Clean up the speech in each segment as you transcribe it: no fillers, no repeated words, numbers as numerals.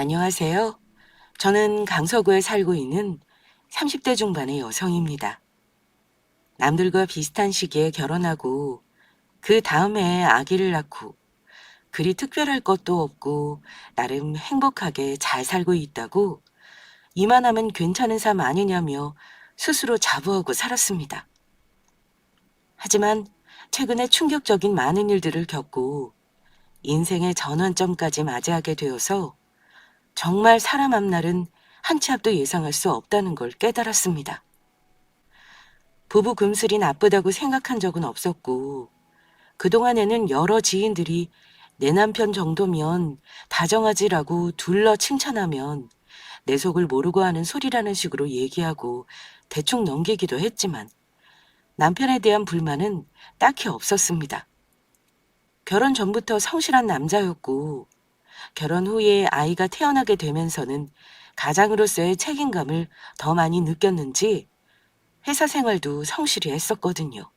안녕하세요. 저는 강서구에 살고 있는 30대 중반의 여성입니다. 남들과 비슷한 시기에 결혼하고 그 다음에 아기를 낳고 그리 특별할 것도 없고 나름 행복하게 잘 살고 있다고 이만하면 괜찮은 삶 아니냐며 스스로 자부하고 살았습니다. 하지만 최근에 충격적인 많은 일들을 겪고 인생의 전환점까지 맞이하게 되어서 정말 사람 앞날은 한 치 앞도 예상할 수 없다는 걸 깨달았습니다. 부부 금슬이 나쁘다고 생각한 적은 없었고, 그동안에는 여러 지인들이 내 남편 정도면 다정하지라고 둘러 칭찬하면 내 속을 모르고 하는 소리라는 식으로 얘기하고 대충 넘기기도 했지만 남편에 대한 불만은 딱히 없었습니다. 결혼 전부터 성실한 남자였고, 결혼 후에 아이가 태어나게 되면서는 가장으로서의 책임감을 더 많이 느꼈는지 회사 생활도 성실히 했었거든요.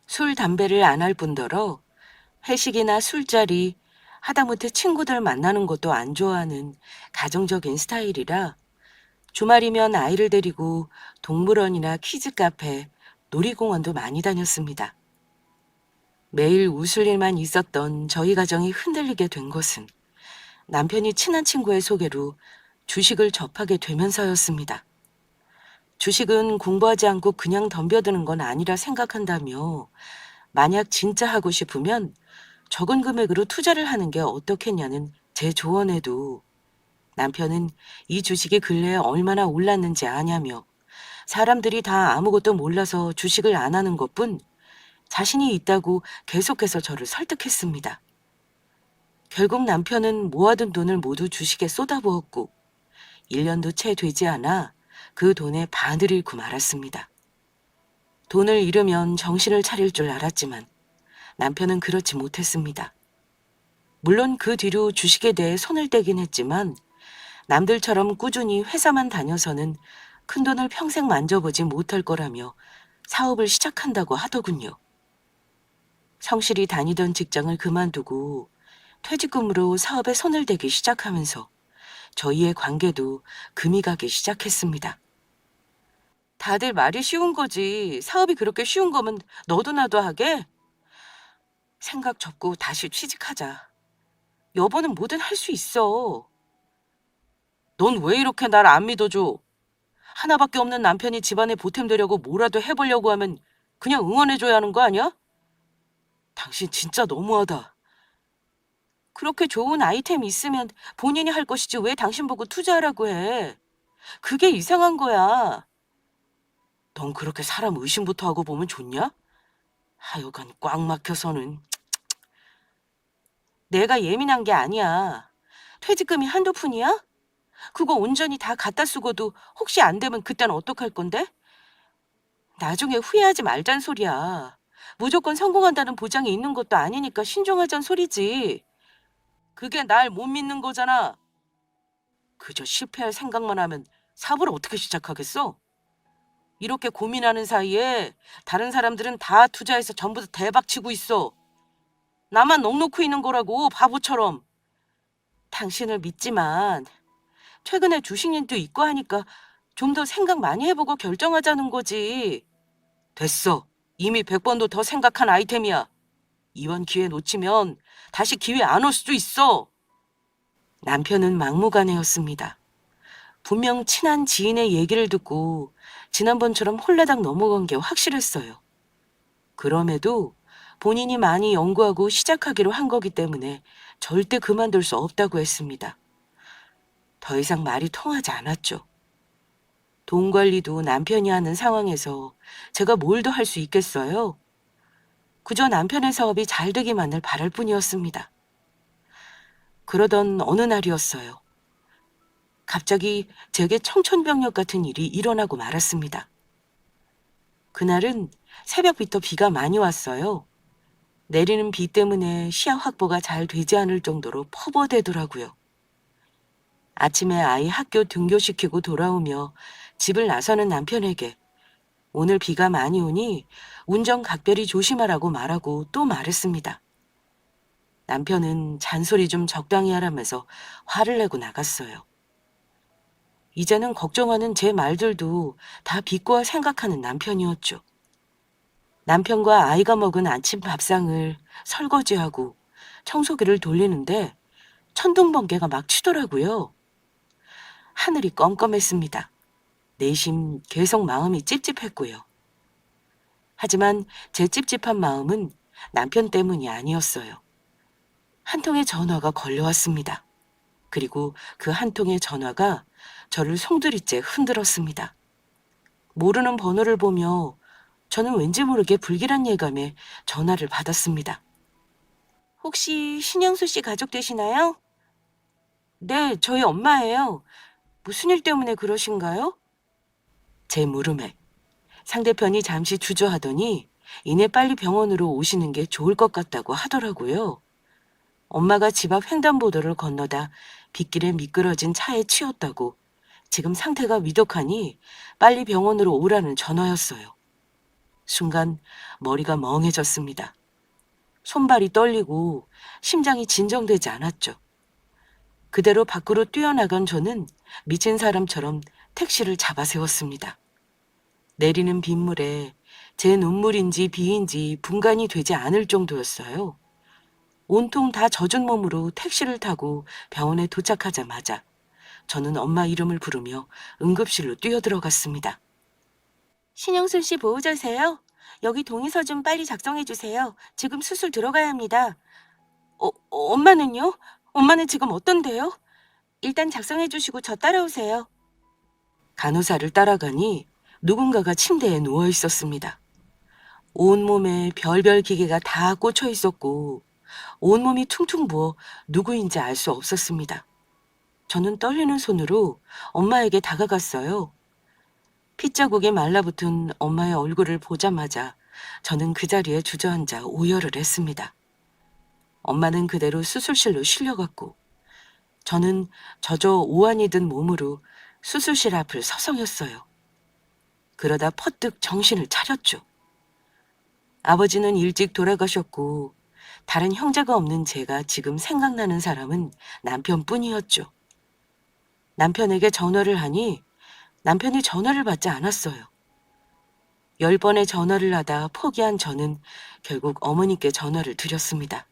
술, 담배를 안 할 뿐더러 회식이나 술자리, 하다못해 친구들 만나는 것도 안 좋아하는 가정적인 스타일이라 주말이면 아이를 데리고 동물원이나 키즈 카페, 놀이공원도 많이 다녔습니다. 매일 웃을 일만 있었던 저희 가정이 흔들리게 된 것은 남편이 친한 친구의 소개로 주식을 접하게 되면서였습니다. 주식은 공부하지 않고 그냥 덤벼드는 건 아니라 생각한다며 만약 진짜 하고 싶으면 적은 금액으로 투자를 하는 게 어떻겠냐는 제 조언에도 남편은 이 주식이 근래에 얼마나 올랐는지 아냐며 사람들이 다 아무것도 몰라서 주식을 안 하는 것뿐 자신이 있다고 계속해서 저를 설득했습니다. 결국 남편은 모아둔 돈을 모두 주식에 쏟아부었고 1년도 채 되지 않아 그 돈의 반을 잃고 말았습니다. 돈을 잃으면 정신을 차릴 줄 알았지만 남편은 그렇지 못했습니다. 물론 그 뒤로 주식에 대해 손을 떼긴 했지만 남들처럼 꾸준히 회사만 다녀서는 큰돈을 평생 만져보지 못할 거라며 사업을 시작한다고 하더군요. 성실히 다니던 직장을 그만두고 퇴직금으로 사업에 손을 대기 시작하면서 저희의 관계도 금이 가기 시작했습니다. 다들 말이 쉬운 거지. 사업이 그렇게 쉬운 거면 너도 나도 하게? 생각 접고 다시 취직하자. 여보는 뭐든 할 수 있어. 넌 왜 이렇게 날 안 믿어줘? 하나밖에 없는 남편이 집안에 보탬되려고 뭐라도 해보려고 하면 그냥 응원해줘야 하는 거 아니야? 당신 진짜 너무하다. 그렇게 좋은 아이템이 있으면 본인이 할 것이지 왜 당신 보고 투자하라고 해. 그게 이상한 거야. 넌 그렇게 사람 의심부터 하고 보면 좋냐? 하여간 꽉 막혀서는. 내가 예민한 게 아니야. 퇴직금이 한두 푼이야? 그거 온전히 다 갖다 쓰고도 혹시 안 되면 그땐 어떡할 건데? 나중에 후회하지 말잔 소리야. 무조건 성공한다는 보장이 있는 것도 아니니까 신중하잔 소리지. 그게 날 못 믿는 거잖아. 그저 실패할 생각만 하면 사업을 어떻게 시작하겠어? 이렇게 고민하는 사이에 다른 사람들은 다 투자해서 전부 다 대박 치고 있어. 나만 넋놓고 있는 거라고 바보처럼. 당신을 믿지만 최근에 주식 일도 있고 하니까 좀 더 생각 많이 해보고 결정하자는 거지. 됐어. 이미 100번도 더 생각한 아이템이야. 이번 기회 놓치면 다시 기회 안 올 수도 있어. 남편은 막무가내였습니다. 분명 친한 지인의 얘기를 듣고 지난번처럼 홀라당 넘어간 게 확실했어요. 그럼에도 본인이 많이 연구하고 시작하기로 한 거기 때문에 절대 그만둘 수 없다고 했습니다. 더 이상 말이 통하지 않았죠. 돈 관리도 남편이 하는 상황에서 제가 뭘 더 할 수 있겠어요? 그저 남편의 사업이 잘 되기만을 바랄 뿐이었습니다. 그러던 어느 날이었어요. 갑자기 제게 청천벽력 같은 일이 일어나고 말았습니다. 그날은 새벽부터 비가 많이 왔어요. 내리는 비 때문에 시야 확보가 잘 되지 않을 정도로 퍼버대더라고요. 아침에 아이 학교 등교시키고 돌아오며 집을 나서는 남편에게 오늘 비가 많이 오니 운전 각별히 조심하라고 말하고 또 말했습니다. 남편은 잔소리 좀 적당히 하라면서 화를 내고 나갔어요. 이제는 걱정하는 제 말들도 다 비꼬아 생각하는 남편이었죠. 남편과 아이가 먹은 아침 밥상을 설거지하고 청소기를 돌리는데 천둥번개가 막 치더라고요. 하늘이 껌껌했습니다. 내심 계속 마음이 찝찝했고요. 하지만 제 찝찝한 마음은 남편 때문이 아니었어요. 한 통의 전화가 걸려왔습니다. 그리고 그 한 통의 전화가 저를 송두리째 흔들었습니다. 모르는 번호를 보며 저는 왠지 모르게 불길한 예감에 전화를 받았습니다. 혹시 신영수 씨 가족 되시나요? 네, 저희 엄마예요. 무슨 일 때문에 그러신가요? 제 물음에 상대편이 잠시 주저하더니 이내 빨리 병원으로 오시는 게 좋을 것 같다고 하더라고요. 엄마가 집 앞 횡단보도를 건너다 빗길에 미끄러진 차에 치였다고 지금 상태가 위독하니 빨리 병원으로 오라는 전화였어요. 순간 머리가 멍해졌습니다. 손발이 떨리고 심장이 진정되지 않았죠. 그대로 밖으로 뛰어나간 저는 미친 사람처럼 택시를 잡아 세웠습니다. 내리는 빗물에 제 눈물인지 비인지 분간이 되지 않을 정도였어요. 온통 다 젖은 몸으로 택시를 타고 병원에 도착하자마자 저는 엄마 이름을 부르며 응급실로 뛰어들어갔습니다. 신영순 씨 보호자세요? 여기 동의서 좀 빨리 작성해 주세요. 지금 수술 들어가야 합니다. 엄마는요? 엄마는 지금 어떤데요? 일단 작성해 주시고 저 따라오세요. 간호사를 따라가니 누군가가 침대에 누워 있었습니다. 온몸에 별별 기계가 다 꽂혀 있었고 온몸이 퉁퉁 부어 누구인지 알 수 없었습니다. 저는 떨리는 손으로 엄마에게 다가갔어요. 핏자국이 말라붙은 엄마의 얼굴을 보자마자 저는 그 자리에 주저앉아 오열을 했습니다. 엄마는 그대로 수술실로 실려갔고 저는 젖어 오한이 든 몸으로 수술실 앞을 서성였어요. 그러다 퍼뜩 정신을 차렸죠. 아버지는 일찍 돌아가셨고 다른 형제가 없는 제가 지금 생각나는 사람은 남편뿐이었죠. 남편에게 전화를 하니 남편이 전화를 받지 않았어요. 10번의 전화를 하다 포기한 저는 결국 어머니께 전화를 드렸습니다.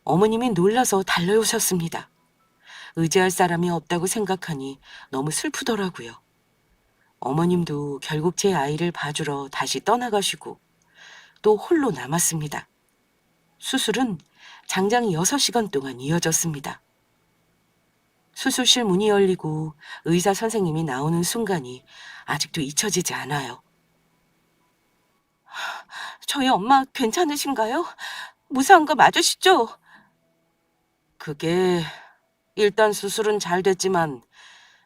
어머님이 놀라서 달려오셨습니다. 의지할 사람이 없다고 생각하니 너무 슬프더라고요. 어머님도 결국 제 아이를 봐주러 다시 떠나가시고 또 홀로 남았습니다. 수술은 장장 6시간 동안 이어졌습니다. 수술실 문이 열리고 의사 선생님이 나오는 순간이 아직도 잊혀지지 않아요. 저희 엄마 괜찮으신가요? 무사한 거 맞으시죠? 그게 일단 수술은 잘 됐지만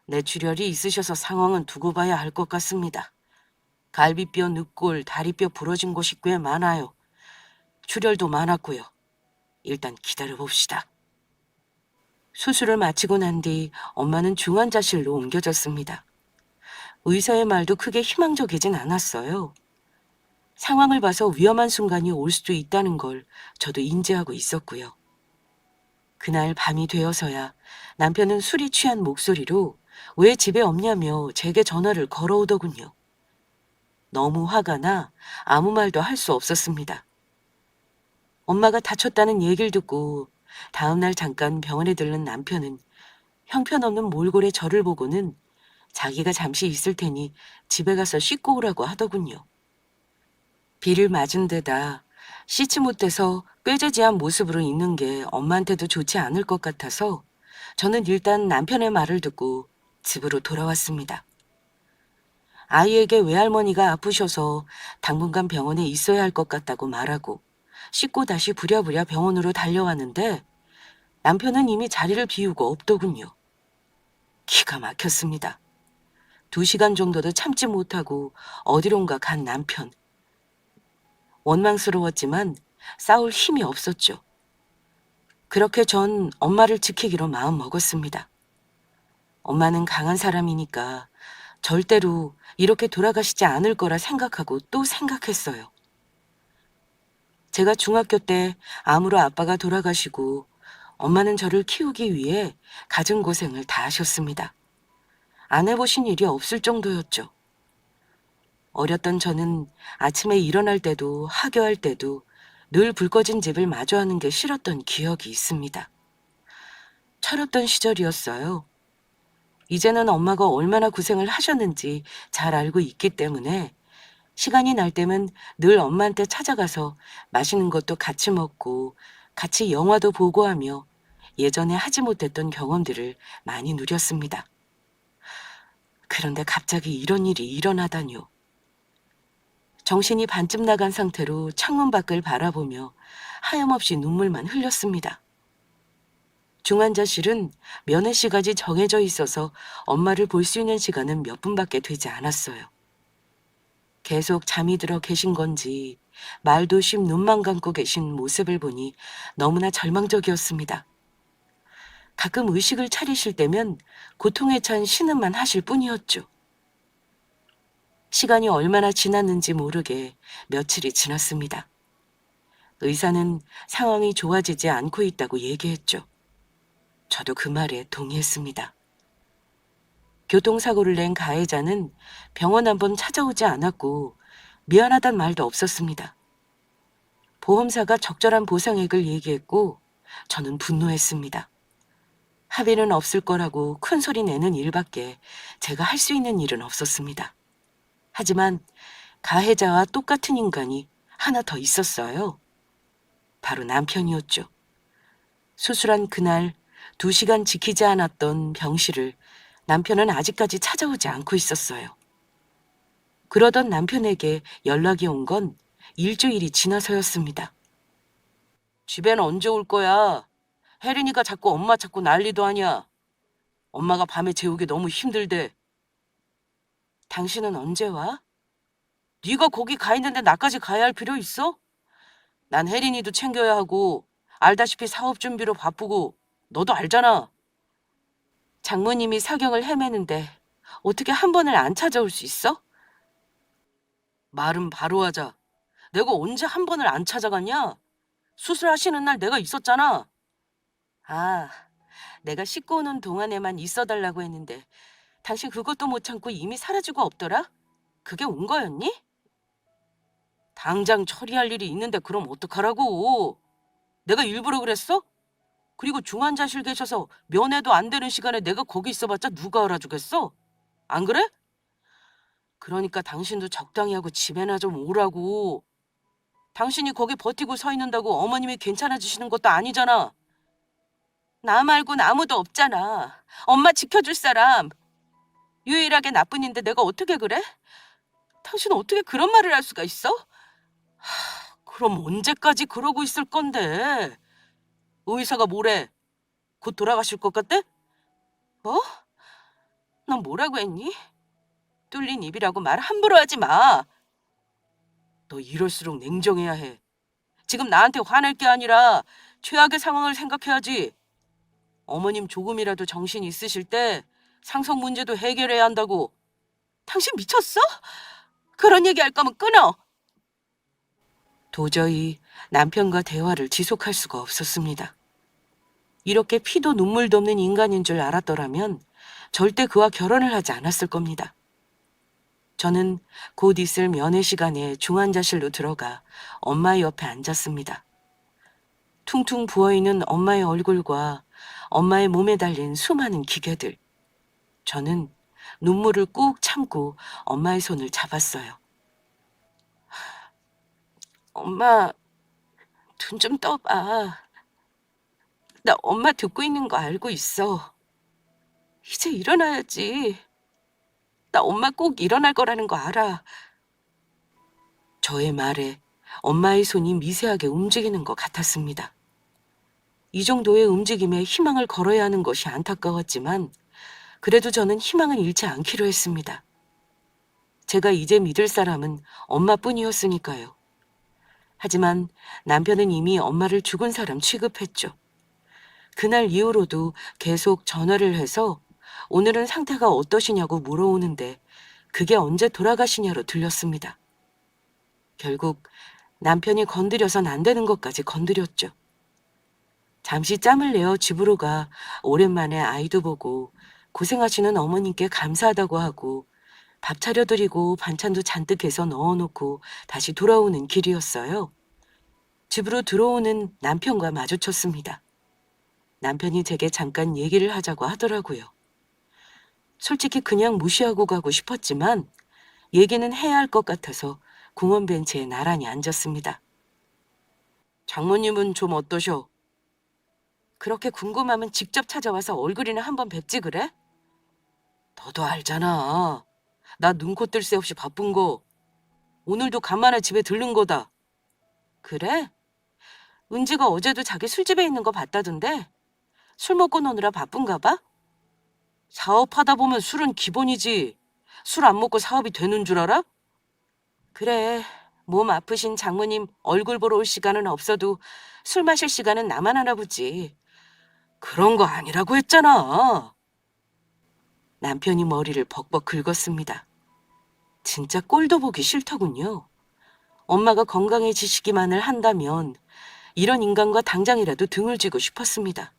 뇌출혈이 있으셔서 상황은 두고 봐야 할 것 같습니다. 갈비뼈 늑골, 다리뼈 부러진 곳이 꽤 많아요. 출혈도 많았고요. 일단 기다려 봅시다. 수술을 마치고 난 뒤 엄마는 중환자실로 옮겨졌습니다. 의사의 말도 크게 희망적이진 않았어요. 상황을 봐서 위험한 순간이 올 수도 있다는 걸 저도 인지하고 있었고요. 그날 밤이 되어서야 남편은 술이 취한 목소리로 왜 집에 없냐며 제게 전화를 걸어오더군요. 너무 화가 나 아무 말도 할 수 없었습니다. 엄마가 다쳤다는 얘기를 듣고 다음날 잠깐 병원에 들른 남편은 형편없는 몰골의 저를 보고는 자기가 잠시 있을 테니 집에 가서 씻고 오라고 하더군요. 비를 맞은 데다 씻지 못해서 꾀죄죄한 모습으로 있는 게 엄마한테도 좋지 않을 것 같아서 저는 일단 남편의 말을 듣고 집으로 돌아왔습니다. 아이에게 외할머니가 아프셔서 당분간 병원에 있어야 할 것 같다고 말하고 씻고 다시 부랴부랴 병원으로 달려왔는데 남편은 이미 자리를 비우고 없더군요. 기가 막혔습니다. 2시간 정도도 참지 못하고 어디론가 간 남편. 원망스러웠지만 싸울 힘이 없었죠. 그렇게 전 엄마를 지키기로 마음먹었습니다. 엄마는 강한 사람이니까 절대로 이렇게 돌아가시지 않을 거라 생각하고 또 생각했어요. 제가 중학교 때 암으로 아빠가 돌아가시고 엄마는 저를 키우기 위해 갖은 고생을 다 하셨습니다. 안 해보신 일이 없을 정도였죠. 어렸던 저는 아침에 일어날 때도 하교할 때도 늘 불 꺼진 집을 마주하는 게 싫었던 기억이 있습니다. 철없던 시절이었어요. 이제는 엄마가 얼마나 고생을 하셨는지 잘 알고 있기 때문에 시간이 날 때면 늘 엄마한테 찾아가서 맛있는 것도 같이 먹고 같이 영화도 보고 하며 예전에 하지 못했던 경험들을 많이 누렸습니다. 그런데 갑자기 이런 일이 일어나다니요. 정신이 반쯤 나간 상태로 창문 밖을 바라보며 하염없이 눈물만 흘렸습니다. 중환자실은 면회 시간이 정해져 있어서 엄마를 볼 수 있는 시간은 몇 분밖에 되지 않았어요. 계속 잠이 들어 계신 건지 말도 쉼 눈만 감고 계신 모습을 보니 너무나 절망적이었습니다. 가끔 의식을 차리실 때면 고통에 찬 신음만 하실 뿐이었죠. 시간이 얼마나 지났는지 모르게 며칠이 지났습니다. 의사는 상황이 좋아지지 않고 있다고 얘기했죠. 저도 그 말에 동의했습니다. 교통사고를 낸 가해자는 병원 한번 찾아오지 않았고 미안하단 말도 없었습니다. 보험사가 적절한 보상액을 얘기했고 저는 분노했습니다. 합의는 없을 거라고 큰 소리 내는 일밖에 제가 할 수 있는 일은 없었습니다. 하지만 가해자와 똑같은 인간이 하나 더 있었어요. 바로 남편이었죠. 수술한 그날 2시간 지키지 않았던 병실을 남편은 아직까지 찾아오지 않고 있었어요. 그러던 남편에게 연락이 온 건 일주일이 지나서였습니다. 집에는 언제 올 거야? 혜린이가 자꾸 엄마 찾고 난리도 아니야. 엄마가 밤에 재우기 너무 힘들대. 당신은 언제 와? 네가 거기 가 있는데 나까지 가야 할 필요 있어? 난 혜린이도 챙겨야 하고 알다시피 사업 준비로 바쁘고 너도 알잖아. 장모님이 사경을 헤매는데 어떻게 한 번을 안 찾아올 수 있어? 말은 바로 하자. 내가 언제 한 번을 안 찾아갔냐? 수술하시는 날 내가 있었잖아. 아, 내가 씻고 오는 동안에만 있어달라고 했는데 당신 그것도 못 참고 이미 사라지고 없더라? 그게 온 거였니? 당장 처리할 일이 있는데 그럼 어떡하라고? 내가 일부러 그랬어? 그리고 중환자실 계셔서 면회도 안 되는 시간에 내가 거기 있어봤자 누가 알아주겠어? 안 그래? 그러니까 당신도 적당히 하고 집에나 좀 오라고. 당신이 거기 버티고 서 있는다고 어머님이 괜찮아지시는 것도 아니잖아. 나 말고는 아무도 없잖아. 엄마 지켜줄 사람. 유일하게 나뿐인데 내가 어떻게 그래? 당신은 어떻게 그런 말을 할 수가 있어? 그럼 언제까지 그러고 있을 건데? 의사가 뭐래? 곧 돌아가실 것 같대? 뭐? 넌 뭐라고 했니? 뚫린 입이라고 말 함부로 하지 마. 너 이럴수록 냉정해야 해. 지금 나한테 화낼 게 아니라 최악의 상황을 생각해야지. 어머님 조금이라도 정신 있으실 때 상속 문제도 해결해야 한다고. 당신 미쳤어? 그런 얘기 할 거면 끊어. 도저히 남편과 대화를 지속할 수가 없었습니다. 이렇게 피도 눈물도 없는 인간인 줄 알았더라면 절대 그와 결혼을 하지 않았을 겁니다. 저는 곧 있을 면회 시간에 중환자실로 들어가 엄마의 옆에 앉았습니다. 퉁퉁 부어있는 엄마의 얼굴과 엄마의 몸에 달린 수많은 기계들. 저는 눈물을 꾹 참고 엄마의 손을 잡았어요. 엄마, 눈 좀 떠봐. 나 엄마 듣고 있는 거 알고 있어. 이제 일어나야지. 나 엄마 꼭 일어날 거라는 거 알아. 저의 말에 엄마의 손이 미세하게 움직이는 것 같았습니다. 이 정도의 움직임에 희망을 걸어야 하는 것이 안타까웠지만 그래도 저는 희망을 잃지 않기로 했습니다. 제가 이제 믿을 사람은 엄마뿐이었으니까요. 하지만 남편은 이미 엄마를 죽은 사람 취급했죠. 그날 이후로도 계속 전화를 해서 오늘은 상태가 어떠시냐고 물어오는데 그게 언제 돌아가시냐로 들렸습니다. 결국 남편이 건드려선 안 되는 것까지 건드렸죠. 잠시 짬을 내어 집으로 가 오랜만에 아이도 보고 고생하시는 어머님께 감사하다고 하고 밥 차려드리고 반찬도 잔뜩 해서 넣어놓고 다시 돌아오는 길이었어요. 집으로 들어오는 남편과 마주쳤습니다. 남편이 제게 잠깐 얘기를 하자고 하더라고요. 솔직히 그냥 무시하고 가고 싶었지만 얘기는 해야 할 것 같아서 공원 벤치에 나란히 앉았습니다. 장모님은 좀 어떠셔? 그렇게 궁금하면 직접 찾아와서 얼굴이나 한번 뵙지 그래? 너도 알잖아. 나 눈코 뜰 새 없이 바쁜 거. 오늘도 간만에 집에 들른 거다. 그래? 은지가 어제도 자기 술집에 있는 거 봤다던데? 술 먹고 노느라 바쁜가 봐? 사업하다 보면 술은 기본이지. 술 안 먹고 사업이 되는 줄 알아? 그래, 몸 아프신 장모님 얼굴 보러 올 시간은 없어도 술 마실 시간은 나만 하나 보지. 그런 거 아니라고 했잖아. 남편이 머리를 벅벅 긁었습니다. 진짜 꼴도 보기 싫더군요. 엄마가 건강해지시기만을 한다면 이런 인간과 당장이라도 등을 쥐고 싶었습니다.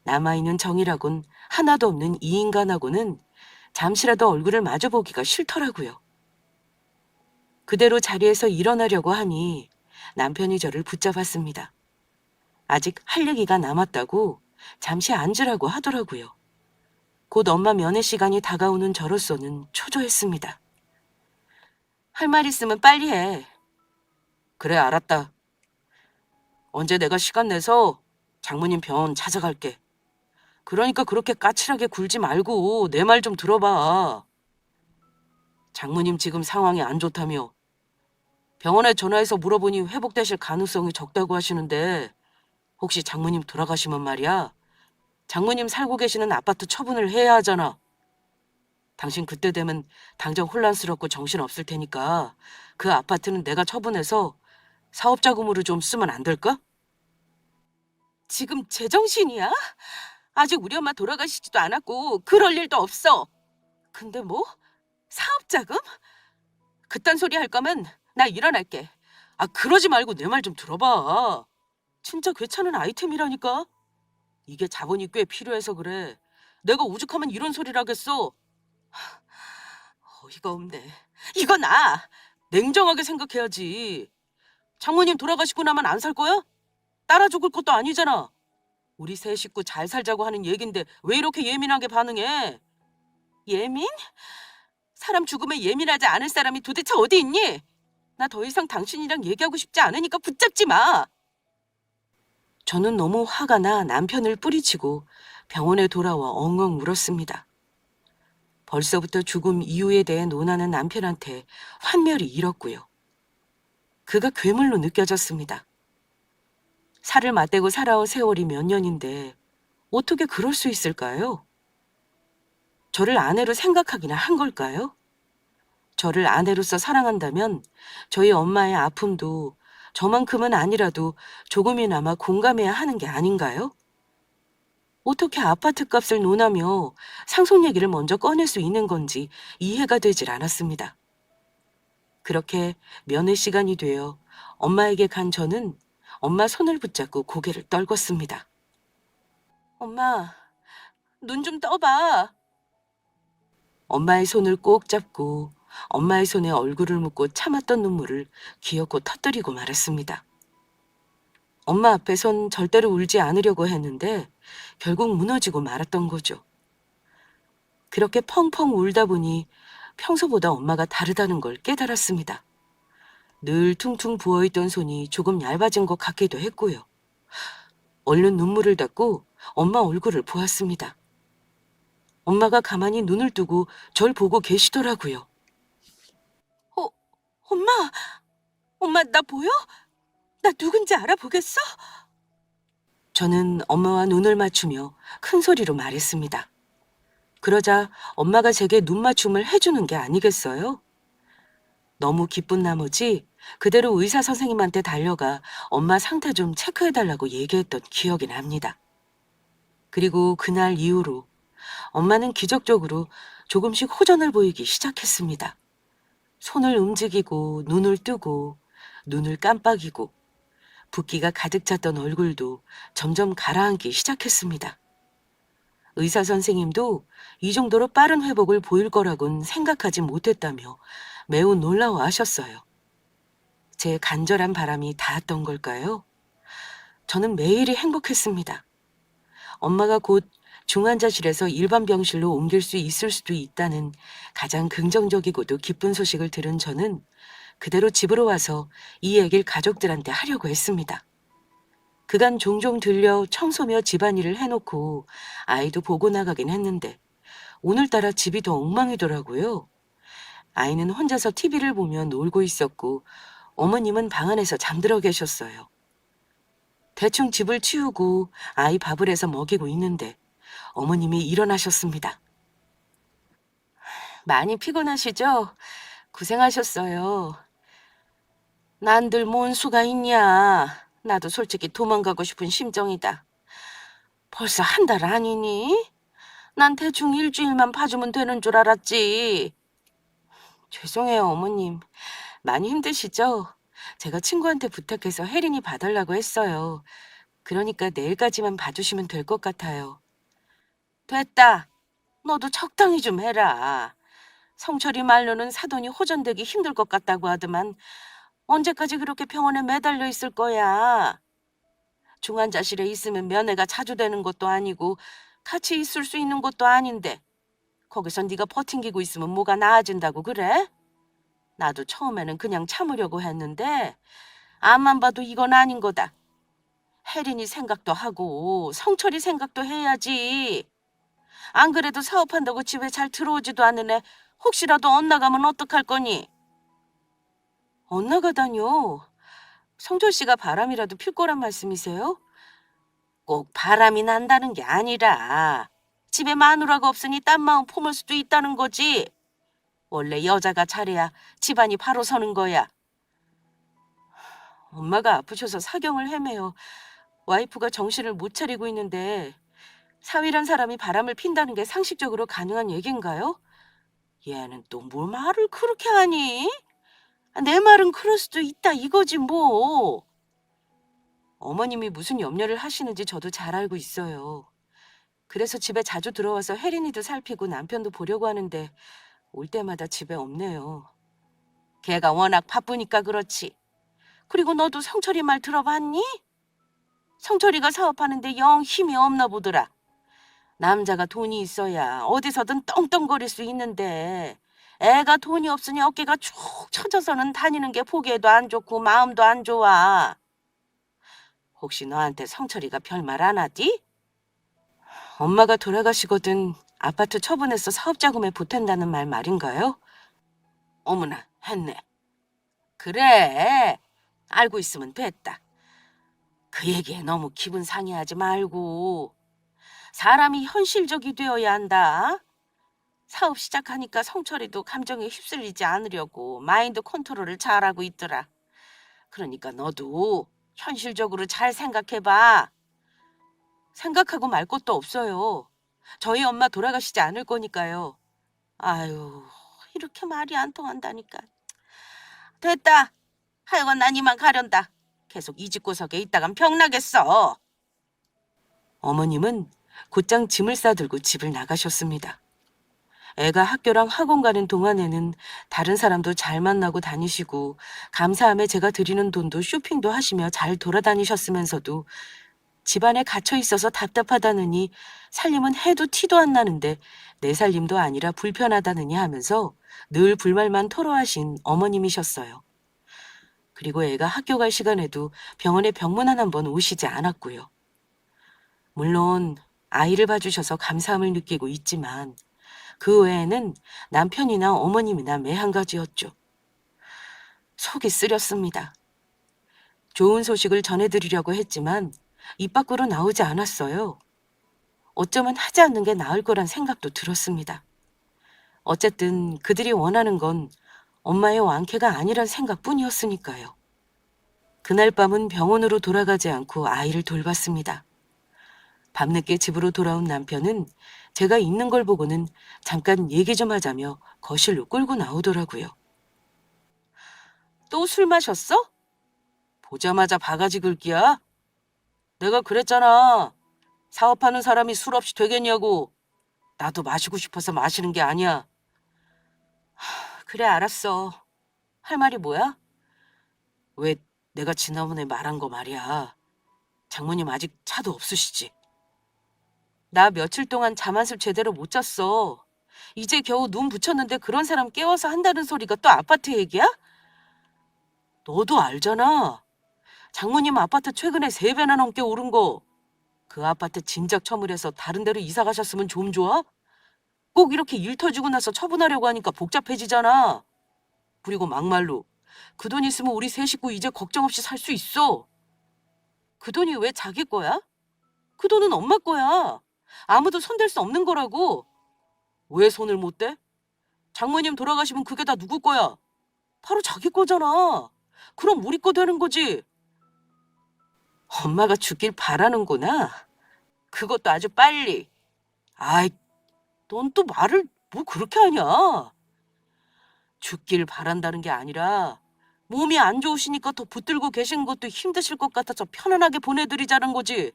남아있는 정이라곤 하나도 없는 이 인간하고는 잠시라도 얼굴을 마주보기가 싫더라고요. 그대로 자리에서 일어나려고 하니 남편이 저를 붙잡았습니다. 아직 할 얘기가 남았다고 잠시 앉으라고 하더라고요. 곧 엄마 면회 시간이 다가오는 저로서는 초조했습니다. 할 말 있으면 빨리 해. 그래, 알았다. 언제 내가 시간 내서 장모님 병원 찾아갈게. 그러니까 그렇게 까칠하게 굴지 말고 내 말 좀 들어봐. 장모님 지금 상황이 안 좋다며. 병원에 전화해서 물어보니 회복되실 가능성이 적다고 하시는데 혹시 장모님 돌아가시면 말이야. 장모님 살고 계시는 아파트 처분을 해야 하잖아. 당신 그때 되면 당장 혼란스럽고 정신없을 테니까 그 아파트는 내가 처분해서 사업자금으로 좀 쓰면 안 될까? 지금 제정신이야? 아직 우리 엄마 돌아가시지도 않았고 그럴 일도 없어. 근데 뭐? 사업자금? 그딴 소리 할 거면 나 일어날게. 아, 그러지 말고 내 말 좀 들어봐. 진짜 괜찮은 아이템이라니까. 이게 자본이 꽤 필요해서 그래. 내가 오죽하면 이런 소리를 하겠어. 어이가 없네. 이거 나 냉정하게 생각해야지. 장모님 돌아가시고 나면 안 살 거야? 따라 죽을 것도 아니잖아. 우리 세 식구 잘 살자고 하는 얘긴데 왜 이렇게 예민하게 반응해? 예민? 사람 죽으면 예민하지 않을 사람이 도대체 어디 있니? 나 더 이상 당신이랑 얘기하고 싶지 않으니까 붙잡지 마. 저는 너무 화가 나 남편을 뿌리치고 병원에 돌아와 엉엉 울었습니다. 벌써부터 죽음 이유에 대해 논하는 남편한테 환멸이 일었고요. 그가 괴물로 느껴졌습니다. 살을 맞대고 살아온 세월이 몇 년인데 어떻게 그럴 수 있을까요? 저를 아내로 생각하기나 한 걸까요? 저를 아내로서 사랑한다면 저희 엄마의 아픔도 저만큼은 아니라도 조금이나마 공감해야 하는 게 아닌가요? 어떻게 아파트 값을 논하며 상속 얘기를 먼저 꺼낼 수 있는 건지 이해가 되질 않았습니다. 그렇게 면회 시간이 되어 엄마에게 간 저는 엄마 손을 붙잡고 고개를 떨궜습니다. 엄마, 눈 좀 떠봐. 엄마의 손을 꼭 잡고 엄마의 손에 얼굴을 묻고 참았던 눈물을 기어코 터뜨리고 말았습니다. 엄마 앞에선 절대로 울지 않으려고 했는데 결국 무너지고 말았던 거죠. 그렇게 펑펑 울다 보니 평소보다 엄마가 다르다는 걸 깨달았습니다. 늘 퉁퉁 부어있던 손이 조금 얇아진 것 같기도 했고요. 얼른 눈물을 닦고 엄마 얼굴을 보았습니다. 엄마가 가만히 눈을 뜨고 절 보고 계시더라고요. 엄마, 엄마 나 보여? 나 누군지 알아보겠어? 저는 엄마와 눈을 맞추며 큰 소리로 말했습니다. 그러자 엄마가 제게 눈 맞춤을 해주는 게 아니겠어요? 너무 기쁜 나머지 그대로 의사 선생님한테 달려가 엄마 상태 좀 체크해달라고 얘기했던 기억이 납니다. 그리고 그날 이후로 엄마는 기적적으로 조금씩 호전을 보이기 시작했습니다. 손을 움직이고 눈을 뜨고 눈을 깜빡이고 붓기가 가득 찼던 얼굴도 점점 가라앉기 시작했습니다. 의사 선생님도 이 정도로 빠른 회복을 보일 거라곤 생각하지 못했다며 매우 놀라워하셨어요. 제 간절한 바람이 닿았던 걸까요? 저는 매일이 행복했습니다. 엄마가 곧 중환자실에서 일반 병실로 옮길 수 있을 수도 있다는 가장 긍정적이고도 기쁜 소식을 들은 저는 그대로 집으로 와서 이 얘기를 가족들한테 하려고 했습니다. 그간 종종 들려 청소며 집안일을 해놓고 아이도 보고 나가긴 했는데 오늘따라 집이 더 엉망이더라고요. 아이는 혼자서 TV를 보며 놀고 있었고 어머님은 방 안에서 잠들어 계셨어요. 대충 집을 치우고 아이 밥을 해서 먹이고 있는데 어머님이 일어나셨습니다. 많이 피곤하시죠? 고생하셨어요. 난들 뭔 수가 있냐. 나도 솔직히 도망가고 싶은 심정이다. 벌써 한 달 아니니? 난 대충 일주일만 봐주면 되는 줄 알았지. 죄송해요, 어머님. 많이 힘드시죠? 제가 친구한테 부탁해서 혜린이 봐달라고 했어요. 그러니까 내일까지만 봐주시면 될 것 같아요. 됐다. 너도 적당히 좀 해라. 성철이 말로는 사돈이 호전되기 힘들 것 같다고 하더만 언제까지 그렇게 병원에 매달려 있을 거야. 중환자실에 있으면 면회가 자주 되는 것도 아니고 같이 있을 수 있는 것도 아닌데 거기서 네가 버팅기고 있으면 뭐가 나아진다고 그래? 나도 처음에는 그냥 참으려고 했는데 앞만 봐도 이건 아닌 거다. 혜린이 생각도 하고 성철이 생각도 해야지. 안 그래도 사업한다고 집에 잘 들어오지도 않은 애 혹시라도 엇나가면 어떡할 거니? 엇나가다뇨? 성철 씨가 바람이라도 필 거란 말씀이세요? 꼭 바람이 난다는 게 아니라 집에 마누라가 없으니 딴 마음 품을 수도 있다는 거지. 원래 여자가 잘해야 집안이 바로 서는 거야. 엄마가 아프셔서 사경을 헤매요. 와이프가 정신을 못 차리고 있는데 사위란 사람이 바람을 핀다는 게 상식적으로 가능한 얘긴가요? 얘는 또 뭘 말을 그렇게 하니? 내 말은 그럴 수도 있다 이거지 뭐. 어머님이 무슨 염려를 하시는지 저도 잘 알고 있어요. 그래서 집에 자주 들어와서 혜린이도 살피고 남편도 보려고 하는데 올 때마다 집에 없네요. 걔가 워낙 바쁘니까 그렇지. 그리고 너도 성철이 말 들어봤니? 성철이가 사업하는데 영 힘이 없나 보더라. 남자가 돈이 있어야 어디서든 떵떵거릴 수 있는데 애가 돈이 없으니 어깨가 쭉 처져서는 다니는 게 보기에도 안 좋고 마음도 안 좋아. 혹시 너한테 성철이가 별말 안 하디? 엄마가 돌아가시거든 아파트 처분해서 사업자금에 보탠다는 말인가요? 어머나, 했네. 그래, 알고 있으면 됐다. 그 얘기에 너무 기분 상해하지 말고 사람이 현실적이 되어야 한다. 사업 시작하니까 성철이도 감정에 휩쓸리지 않으려고 마인드 컨트롤을 잘하고 있더라. 그러니까 너도 현실적으로 잘 생각해봐. 생각하고 말 것도 없어요. 저희 엄마 돌아가시지 않을 거니까요. 아유, 이렇게 말이 안 통한다니까. 됐다. 하여간 난 이만 가련다. 계속 이 집구석에 있다간 병나겠어. 어머님은 곧장 짐을 싸들고 집을 나가셨습니다. 애가 학교랑 학원 가는 동안에는 다른 사람도 잘 만나고 다니시고 감사함에 제가 드리는 돈도 쇼핑도 하시며 잘 돌아다니셨으면서도 집안에 갇혀 있어서 답답하다느니 살림은 해도 티도 안 나는데 내 살림도 아니라 불편하다느니 하면서 늘 불만만 토로하신 어머님이셨어요. 그리고 애가 학교 갈 시간에도 병원에 병문안 한번 오시지 않았고요. 물론 아이를 봐주셔서 감사함을 느끼고 있지만 그 외에는 남편이나 어머님이나 매 한 가지였죠. 속이 쓰렸습니다. 좋은 소식을 전해드리려고 했지만 입 밖으로 나오지 않았어요. 어쩌면 하지 않는 게 나을 거란 생각도 들었습니다. 어쨌든 그들이 원하는 건 엄마의 완쾌가 아니란 생각뿐이었으니까요. 그날 밤은 병원으로 돌아가지 않고 아이를 돌봤습니다. 밤늦게 집으로 돌아온 남편은 제가 있는 걸 보고는 잠깐 얘기 좀 하자며 거실로 끌고 나오더라고요. 또 술 마셨어? 보자마자 바가지 긁기야? 내가 그랬잖아. 사업하는 사람이 술 없이 되겠냐고. 나도 마시고 싶어서 마시는 게 아니야. 그래, 알았어. 할 말이 뭐야? 왜 내가 지난번에 말한 거 말이야. 장모님 아직 차도 없으시지? 나 며칠 동안 잠 한숨 제대로 못 잤어. 이제 겨우 눈 붙였는데 그런 사람 깨워서 한다는 소리가 또 아파트 얘기야? 너도 알잖아. 장모님 아파트 최근에 3배나 넘게 오른 거. 그 아파트 진작 처물해서 다른 데로 이사 가셨으면 좀 좋아? 꼭 이렇게 일 터지고 나서 처분하려고 하니까 복잡해지잖아. 그리고 막말로 그 돈 있으면 우리 세 식구 이제 걱정 없이 살 수 있어. 그 돈이 왜 자기 거야? 그 돈은 엄마 거야. 아무도 손댈 수 없는 거라고. 왜 손을 못 대? 장모님 돌아가시면 그게 다 누구 거야? 바로 자기 거잖아. 그럼 우리 거 되는 거지. 엄마가 죽길 바라는구나. 그것도 아주 빨리. 아이, 넌 또 말을 뭐 그렇게 하냐? 죽길 바란다는 게 아니라 몸이 안 좋으시니까 더 붙들고 계신 것도 힘드실 것 같아서 편안하게 보내드리자는 거지.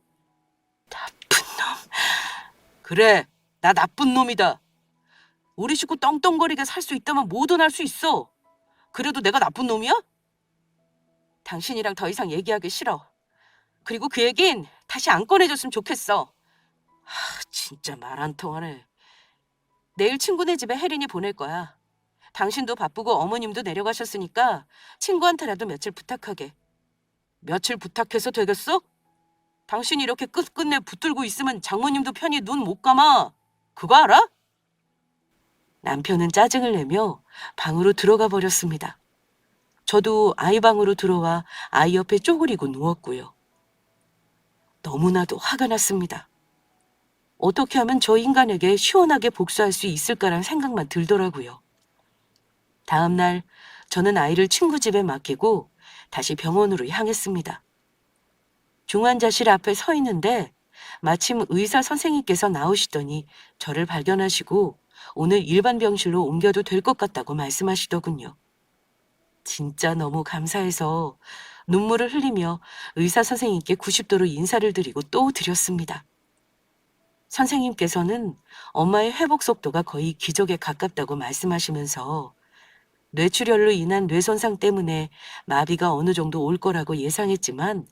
나쁜 놈. 그래, 나 나쁜 놈이다. 우리 식구 떵떵거리게 살 수 있다면 뭐든 할 수 있어. 그래도 내가 나쁜 놈이야? 당신이랑 더 이상 얘기하기 싫어. 그리고 그 얘긴 다시 안 꺼내줬으면 좋겠어. 진짜 말 안 통하네. 내일 친구네 집에 혜린이 보낼 거야. 당신도 바쁘고 어머님도 내려가셨으니까 친구한테라도 며칠 부탁하게. 며칠 부탁해서 되겠어? 당신이 이렇게 끝끝내 붙들고 있으면 장모님도 편히 눈 못 감아. 그거 알아? 남편은 짜증을 내며 방으로 들어가 버렸습니다. 저도 아이 방으로 들어와 아이 옆에 쪼그리고 누웠고요. 너무나도 화가 났습니다. 어떻게 하면 저 인간에게 시원하게 복수할 수 있을까란 생각만 들더라고요. 다음 날 저는 아이를 친구 집에 맡기고 다시 병원으로 향했습니다. 중환자실 앞에 서 있는데 마침 의사 선생님께서 나오시더니 저를 발견하시고 오늘 일반 병실로 옮겨도 될 것 같다고 말씀하시더군요. 진짜 너무 감사해서 눈물을 흘리며 의사 선생님께 90도로 인사를 드리고 또 드렸습니다. 선생님께서는 엄마의 회복 속도가 거의 기적에 가깝다고 말씀하시면서 뇌출혈로 인한 뇌손상 때문에 마비가 어느 정도 올 거라고 예상했지만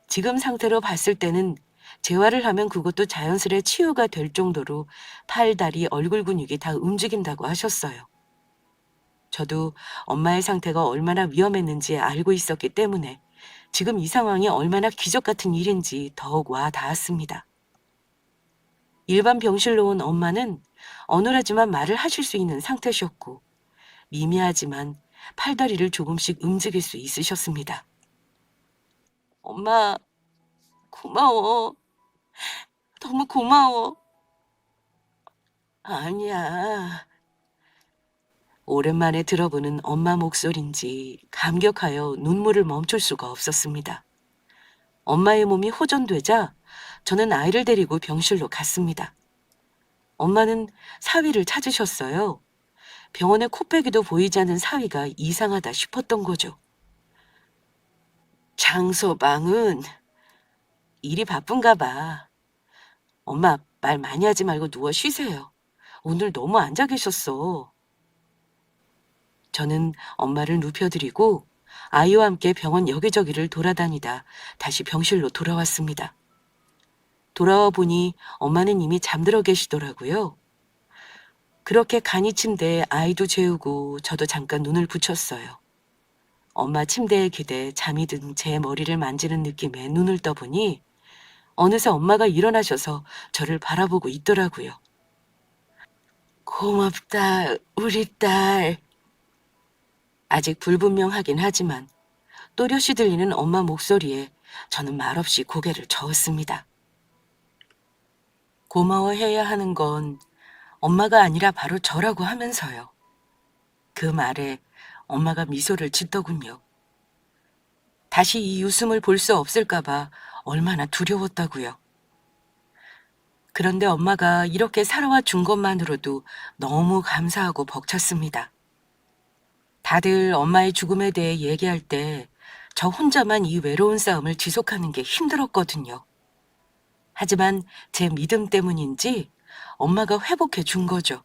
지금 상태로 봤을 때는 재활을 하면 그것도 자연스레 치유가 될 정도로 팔, 다리, 얼굴 근육이 다 움직인다고 하셨어요. 저도 엄마의 상태가 얼마나 위험했는지 알고 있었기 때문에 지금 이 상황이 얼마나 기적 같은 일인지 더욱 와 닿았습니다. 일반 병실로 온 엄마는 어눌하지만 말을 하실 수 있는 상태셨고 미미하지만 팔다리를 조금씩 움직일 수 있으셨습니다. 엄마, 고마워. 너무 고마워. 아니야. 오랜만에 들어보는 엄마 목소리인지 감격하여 눈물을 멈출 수가 없었습니다. 엄마의 몸이 호전되자 저는 아이를 데리고 병실로 갔습니다. 엄마는 사위를 찾으셨어요. 병원에 코빼기도 보이지 않는 사위가 이상하다 싶었던 거죠. 장소방은 일이 바쁜가 봐. 엄마 말 많이 하지 말고 누워 쉬세요. 오늘 너무 앉아 계셨어. 저는 엄마를 눕혀드리고 아이와 함께 병원 여기저기를 돌아다니다 다시 병실로 돌아왔습니다. 돌아와 보니 엄마는 이미 잠들어 계시더라고요. 그렇게 간이 침대에 아이도 재우고 저도 잠깐 눈을 붙였어요. 엄마 침대에 기대 잠이 든 제 머리를 만지는 느낌에 눈을 떠보니 어느새 엄마가 일어나셔서 저를 바라보고 있더라고요. 고맙다, 우리 딸. 아직 불분명하긴 하지만 또렷이 들리는 엄마 목소리에 저는 말없이 고개를 저었습니다. 고마워해야 하는 건 엄마가 아니라 바로 저라고 하면서요. 그 말에 엄마가 미소를 짓더군요. 다시 이 웃음을 볼 수 없을까봐 얼마나 두려웠다고요. 그런데 엄마가 이렇게 살아와 준 것만으로도 너무 감사하고 벅찼습니다. 다들 엄마의 죽음에 대해 얘기할 때 저 혼자만 이 외로운 싸움을 지속하는 게 힘들었거든요. 하지만 제 믿음 때문인지 엄마가 회복해 준 거죠.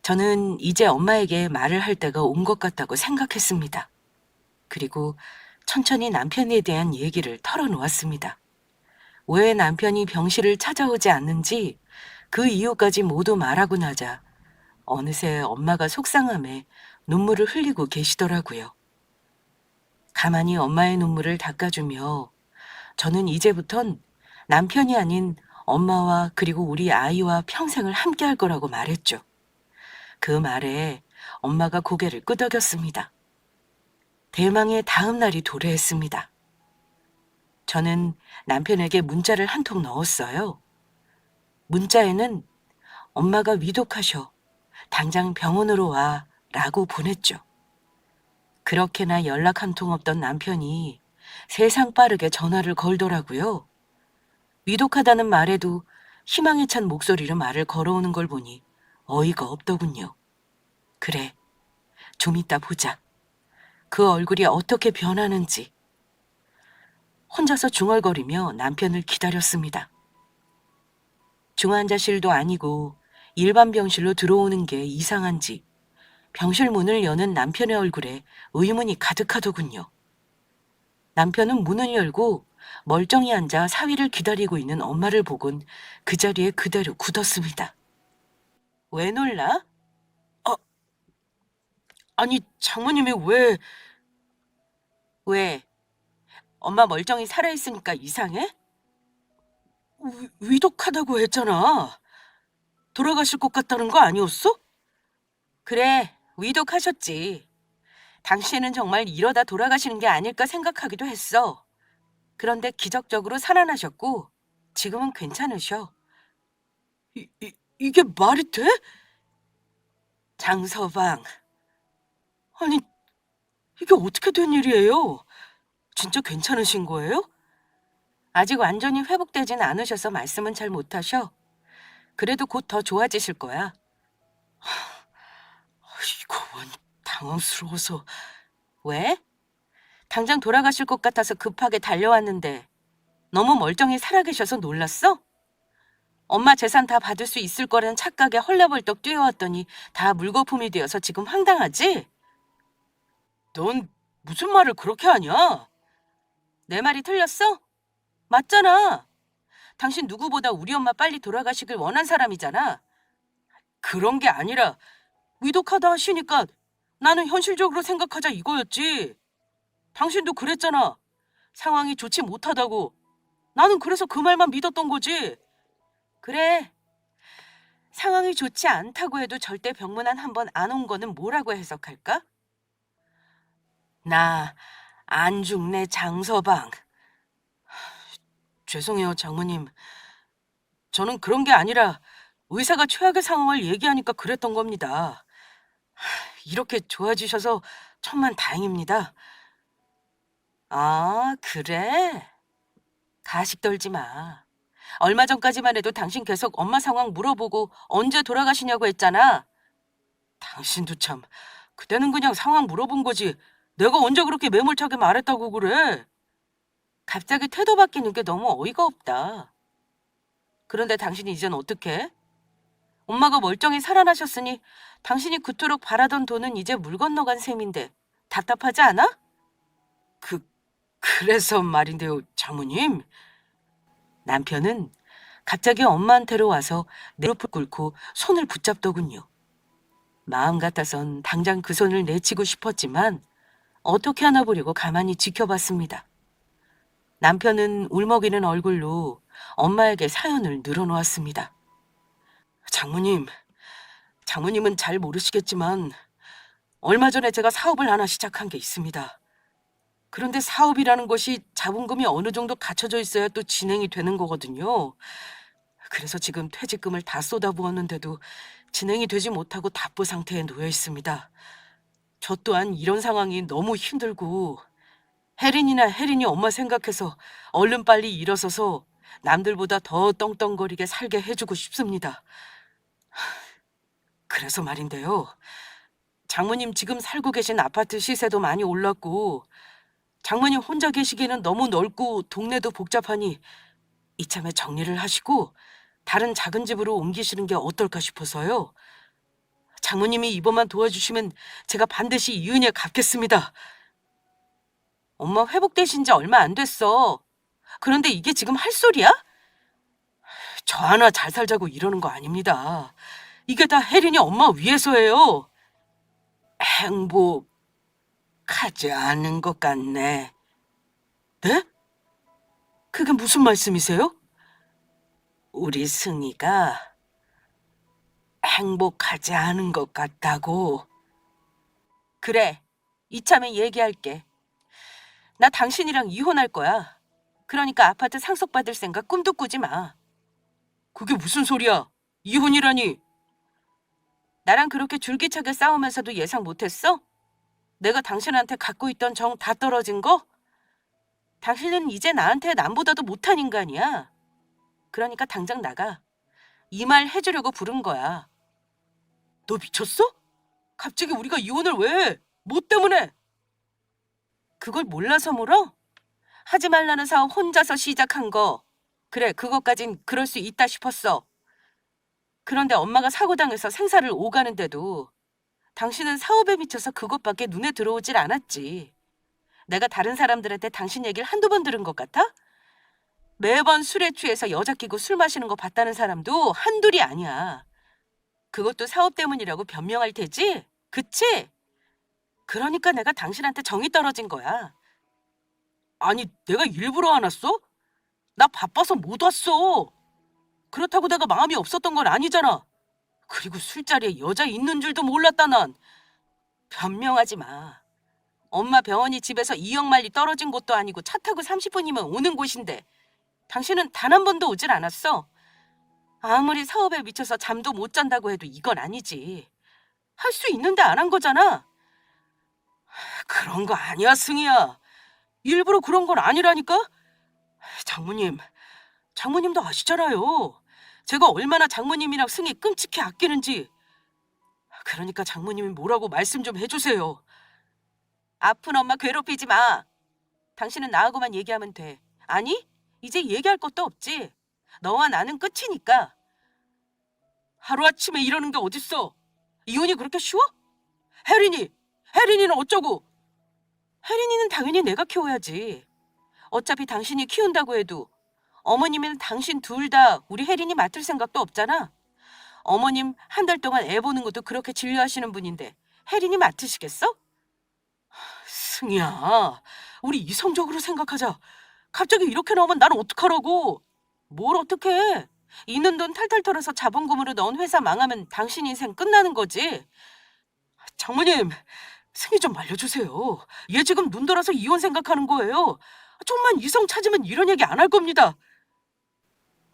저는 이제 엄마에게 말을 할 때가 온 것 같다고 생각했습니다. 그리고 천천히 남편에 대한 얘기를 털어놓았습니다. 왜 남편이 병실을 찾아오지 않는지 그 이유까지 모두 말하고 나자 어느새 엄마가 속상함에 눈물을 흘리고 계시더라고요. 가만히 엄마의 눈물을 닦아주며 저는 이제부턴 남편이 아닌 엄마와 그리고 우리 아이와 평생을 함께 할 거라고 말했죠. 그 말에 엄마가 고개를 끄덕였습니다. 대망의 다음 날이 도래했습니다. 저는 남편에게 문자를 한 통 넣었어요. 문자에는 엄마가 위독하셔. 당장 병원으로 와. 라고 보냈죠. 그렇게나 연락 한 통 없던 남편이 세상 빠르게 전화를 걸더라고요. 위독하다는 말에도 희망에 찬 목소리로 말을 걸어오는 걸 보니 어이가 없더군요. 그래, 좀 이따 보자. 그 얼굴이 어떻게 변하는지. 혼자서 중얼거리며 남편을 기다렸습니다. 중환자실도 아니고 일반 병실로 들어오는 게 이상한지 병실 문을 여는 남편의 얼굴에 의문이 가득하더군요. 남편은 문을 열고 멀쩡히 앉아 사위를 기다리고 있는 엄마를 보곤 그 자리에 그대로 굳었습니다. 왜 놀라? 아니, 장모님이 왜... 왜? 엄마 멀쩡히 살아있으니까 이상해? 위독하다고 했잖아. 돌아가실 것 같다는 거 아니었어? 그래, 위독하셨지. 당신은 정말 이러다 돌아가시는 게 아닐까 생각하기도 했어. 그런데 기적적으로 살아나셨고 지금은 괜찮으셔. 이게 말이 돼? 장서방. 아니, 이게 어떻게 된 일이에요? 진짜 괜찮으신 거예요? 아직 완전히 회복되진 않으셔서 말씀은 잘 못하셔. 그래도 곧 더 좋아지실 거야. 이거 원 당황스러워서. 왜? 당장 돌아가실 것 같아서 급하게 달려왔는데 너무 멀쩡히 살아계셔서 놀랐어? 엄마 재산 다 받을 수 있을 거라는 착각에 헐레벌떡 뛰어왔더니 다 물거품이 되어서 지금 황당하지? 넌 무슨 말을 그렇게 하냐? 내 말이 틀렸어? 맞잖아. 당신 누구보다 우리 엄마 빨리 돌아가시길 원한 사람이잖아. 그런 게 아니라 위독하다 하시니까 나는 현실적으로 생각하자 이거였지. 당신도 그랬잖아. 상황이 좋지 못하다고. 나는 그래서 그 말만 믿었던 거지. 그래. 상황이 좋지 않다고 해도 절대 병문안 한 번 안 온 거는 뭐라고 해석할까? 나 안 죽네 장서방. 죄송해요 장모님. 저는 그런 게 아니라 의사가 최악의 상황을 얘기하니까 그랬던 겁니다. 이렇게 좋아지셔서 천만 다행입니다. 아, 그래? 가식 떨지 마. 얼마 전까지만 해도 당신 계속 엄마 상황 물어보고 언제 돌아가시냐고 했잖아. 당신도 참, 그때는 그냥 상황 물어본 거지. 내가 언제 그렇게 매몰차게 말했다고 그래? 갑자기 태도 바뀌는 게 너무 어이가 없다. 그런데 당신이 이젠 어떡해? 엄마가 멀쩡히 살아나셨으니 당신이 그토록 바라던 돈은 이제 물 건너간 셈인데 답답하지 않아? 그래서 말인데요, 장모님. 남편은 갑자기 엄마한테로 와서 내 무릎을 꿇고 손을 붙잡더군요. 마음 같아선 당장 그 손을 내치고 싶었지만 어떻게 하나 보려고 가만히 지켜봤습니다. 남편은 울먹이는 얼굴로 엄마에게 사연을 늘어놓았습니다. 장모님은 잘 모르시겠지만 얼마 전에 제가 사업을 하나 시작한 게 있습니다. 그런데 사업이라는 것이 자본금이 어느 정도 갖춰져 있어야 또 진행이 되는 거거든요. 그래서 지금 퇴직금을 다 쏟아부었는데도 진행이 되지 못하고 답보 상태에 놓여 있습니다. 저 또한 이런 상황이 너무 힘들고 혜린이 엄마 생각해서 얼른 빨리 일어서서 남들보다 더 떵떵거리게 살게 해주고 싶습니다. 그래서 말인데요. 장모님 지금 살고 계신 아파트 시세도 많이 올랐고 장모님 혼자 계시기에는 너무 넓고 동네도 복잡하니 이참에 정리를 하시고 다른 작은 집으로 옮기시는 게 어떨까 싶어서요. 장모님이 이번만 도와주시면 제가 반드시 이 은혜 갚겠습니다. 엄마 회복되신 지 얼마 안 됐어. 그런데 이게 지금 할 소리야? 저 하나 잘 살자고 이러는 거 아닙니다. 이게 다 혜린이 엄마 위해서예요. 행복하지 않은 것 같네. 네? 그게 무슨 말씀이세요? 우리 승희가 행복하지 않은 것 같다고. 그래, 이참에 얘기할게. 나 당신이랑 이혼할 거야. 그러니까 아파트 상속받을 생각 꿈도 꾸지 마. 그게 무슨 소리야? 이혼이라니. 나랑 그렇게 줄기차게 싸우면서도 예상 못했어? 내가 당신한테 갖고 있던 정 다 떨어진 거? 당신은 이제 나한테 남보다도 못한 인간이야. 그러니까 당장 나가. 이 말 해주려고 부른 거야. 너 미쳤어? 갑자기 우리가 이혼을 왜 해? 뭐 때문에? 그걸 몰라서 물어? 하지 말라는 사업 혼자서 시작한 거. 그래, 그것까진 그럴 수 있다 싶었어. 그런데 엄마가 사고당해서 생사를 오가는데도 당신은 사업에 미쳐서 그것밖에 눈에 들어오질 않았지. 내가 다른 사람들한테 당신 얘기를 한두 번 들은 것 같아? 매번 술에 취해서 여자 끼고 술 마시는 거 봤다는 사람도 한둘이 아니야. 그것도 사업 때문이라고 변명할 테지? 그치? 그러니까 내가 당신한테 정이 떨어진 거야. 아니, 내가 일부러 안 왔어? 나 바빠서 못 왔어. 그렇다고 내가 마음이 없었던 건 아니잖아. 그리고 술자리에 여자 있는 줄도 몰랐다 난. 변명하지 마. 엄마 병원이 집에서 2억 마일리 떨어진 곳도 아니고 차 타고 30분이면 오는 곳인데 당신은 단 한 번도 오질 않았어. 아무리 사업에 미쳐서 잠도 못 잔다고 해도 이건 아니지. 할 수 있는데 안 한 거잖아. 그런 거 아니야, 승희야. 일부러 그런 건 아니라니까? 장모님도 아시잖아요. 제가 얼마나 장모님이랑 승희 끔찍히 아끼는지. 그러니까 장모님이 뭐라고 말씀 좀 해주세요. 아픈 엄마 괴롭히지 마. 당신은 나하고만 얘기하면 돼. 아니, 이제 얘기할 것도 없지. 너와 나는 끝이니까. 하루아침에 이러는 게 어딨어. 이혼이 그렇게 쉬워? 혜린이는 어쩌고? 혜린이는 당연히 내가 키워야지. 어차피 당신이 키운다고 해도 어머님이랑 당신 둘 다 우리 혜린이 맡을 생각도 없잖아. 어머님 한 달 동안 애 보는 것도 그렇게 진료하시는 분인데 혜린이 맡으시겠어? 승희야, 우리 이성적으로 생각하자. 갑자기 이렇게 나오면 나는 어떡하라고. 뭘 어떡해. 있는 돈 탈탈 털어서 자본금으로 넣은 회사 망하면 당신 인생 끝나는 거지. 장모님, 승희 좀 말려주세요. 얘 지금 눈 돌아서 이혼 생각하는 거예요. 좀만 이성 찾으면 이런 얘기 안 할 겁니다.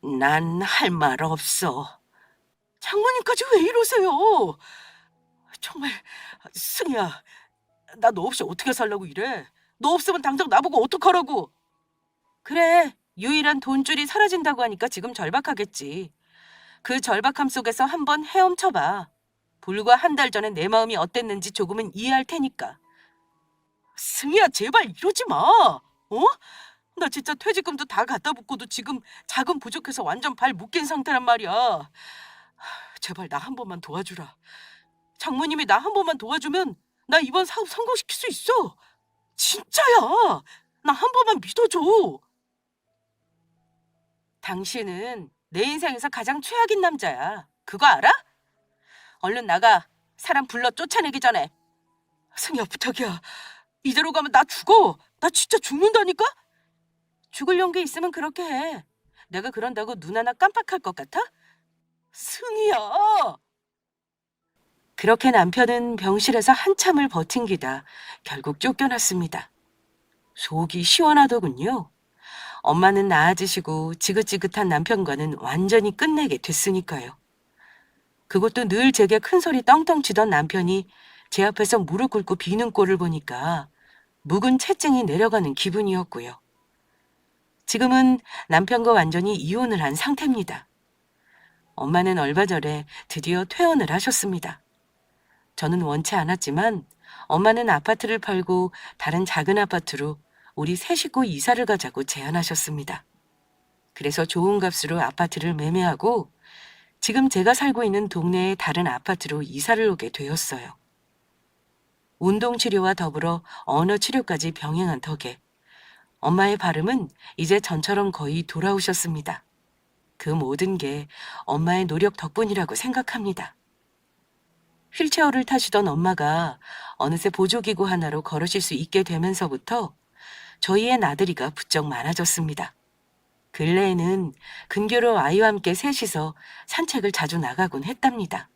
난 할 말 없어. 장모님까지 왜 이러세요? 정말, 승희야, 나 너 없이 어떻게 살라고 이래? 너 없으면 당장 나보고 어떡하라고? 그래, 유일한 돈줄이 사라진다고 하니까 지금 절박하겠지. 그 절박함 속에서 한번 헤엄쳐봐. 불과 한 달 전에 내 마음이 어땠는지 조금은 이해할 테니까. 승희야, 제발 이러지 마. 어? 나 진짜 퇴직금도 다 갖다 붓고도 지금 자금 부족해서 완전 발 묶인 상태란 말이야. 제발 나 한 번만 도와주라. 장모님이 나 한 번만 도와주면 나 이번 사업 성공시킬 수 있어. 진짜야. 나 한 번만 믿어줘. 당신은 내 인생에서 가장 최악인 남자야. 그거 알아? 얼른 나가. 사람 불러 쫓아내기 전에. 승희야, 부탁이야. 이대로 가면 나 죽어. 나 진짜 죽는다니까? 죽을 용기 있으면 그렇게 해. 내가 그런다고 눈 하나 깜빡할 것 같아? 승희야! 그렇게 남편은 병실에서 한참을 버틴기다 결국 쫓겨났습니다. 속이 시원하더군요. 엄마는 나아지시고 지긋지긋한 남편과는 완전히 끝내게 됐으니까요. 그것도 늘 제게 큰소리 떵떵 치던 남편이 제 앞에서 무릎 꿇고 비는 꼴을 보니까 묵은 채증이 내려가는 기분이었고요. 지금은 남편과 완전히 이혼을 한 상태입니다. 엄마는 얼마 전에 드디어 퇴원을 하셨습니다. 저는 원치 않았지만 엄마는 아파트를 팔고 다른 작은 아파트로 우리 세 식구 이사를 가자고 제안하셨습니다. 그래서 좋은 값으로 아파트를 매매하고 지금 제가 살고 있는 동네의 다른 아파트로 이사를 오게 되었어요. 운동 치료와 더불어 언어 치료까지 병행한 덕에 엄마의 발음은 이제 전처럼 거의 돌아오셨습니다. 그 모든 게 엄마의 노력 덕분이라고 생각합니다. 휠체어를 타시던 엄마가 어느새 보조기구 하나로 걸으실 수 있게 되면서부터 저희의 나들이가 부쩍 많아졌습니다. 근래에는 근교로 아이와 함께 셋이서 산책을 자주 나가곤 했답니다.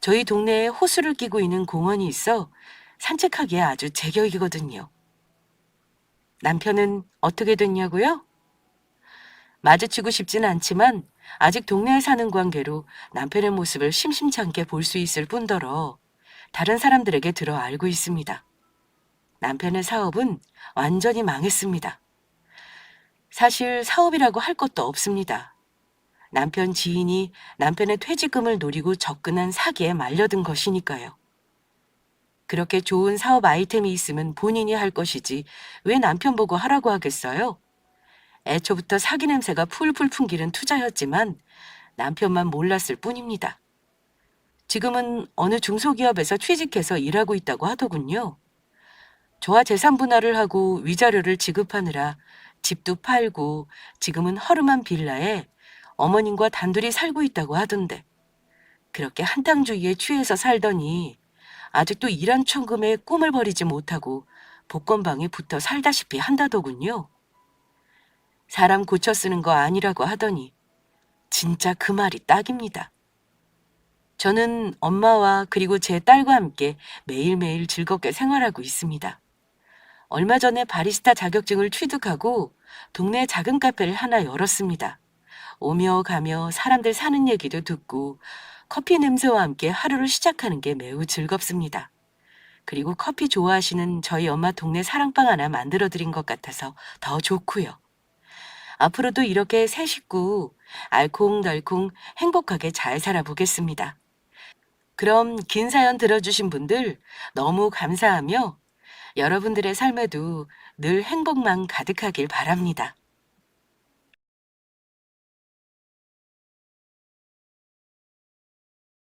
저희 동네에 호수를 끼고 있는 공원이 있어 산책하기에 아주 제격이거든요. 남편은 어떻게 됐냐고요? 마주치고 싶진 않지만 아직 동네에 사는 관계로 남편의 모습을 심심찮게 볼 수 있을 뿐더러 다른 사람들에게 들어 알고 있습니다. 남편의 사업은 완전히 망했습니다. 사실 사업이라고 할 것도 없습니다. 남편 지인이 남편의 퇴직금을 노리고 접근한 사기에 말려든 것이니까요. 그렇게 좋은 사업 아이템이 있으면 본인이 할 것이지 왜 남편 보고 하라고 하겠어요? 애초부터 사기 냄새가 풀풀 풍기는 투자였지만 남편만 몰랐을 뿐입니다. 지금은 어느 중소기업에서 취직해서 일하고 있다고 하더군요. 저와 재산 분할을 하고 위자료를 지급하느라 집도 팔고 지금은 허름한 빌라에 어머님과 단둘이 살고 있다고 하던데 그렇게 한탕주의에 취해서 살더니 아직도 일한 천금에 꿈을 버리지 못하고 복권방에 붙어 살다시피 한다더군요. 사람 고쳐 쓰는 거 아니라고 하더니 진짜 그 말이 딱입니다. 저는 엄마와 그리고 제 딸과 함께 매일매일 즐겁게 생활하고 있습니다. 얼마 전에 바리스타 자격증을 취득하고 동네 작은 카페를 하나 열었습니다. 오며 가며 사람들 사는 얘기도 듣고 커피 냄새와 함께 하루를 시작하는 게 매우 즐겁습니다. 그리고 커피 좋아하시는 저희 엄마 동네 사랑방 하나 만들어드린 것 같아서 더 좋고요. 앞으로도 이렇게 새 식구 알콩달콩 행복하게 잘 살아보겠습니다. 그럼 긴 사연 들어주신 분들 너무 감사하며 여러분들의 삶에도 늘 행복만 가득하길 바랍니다.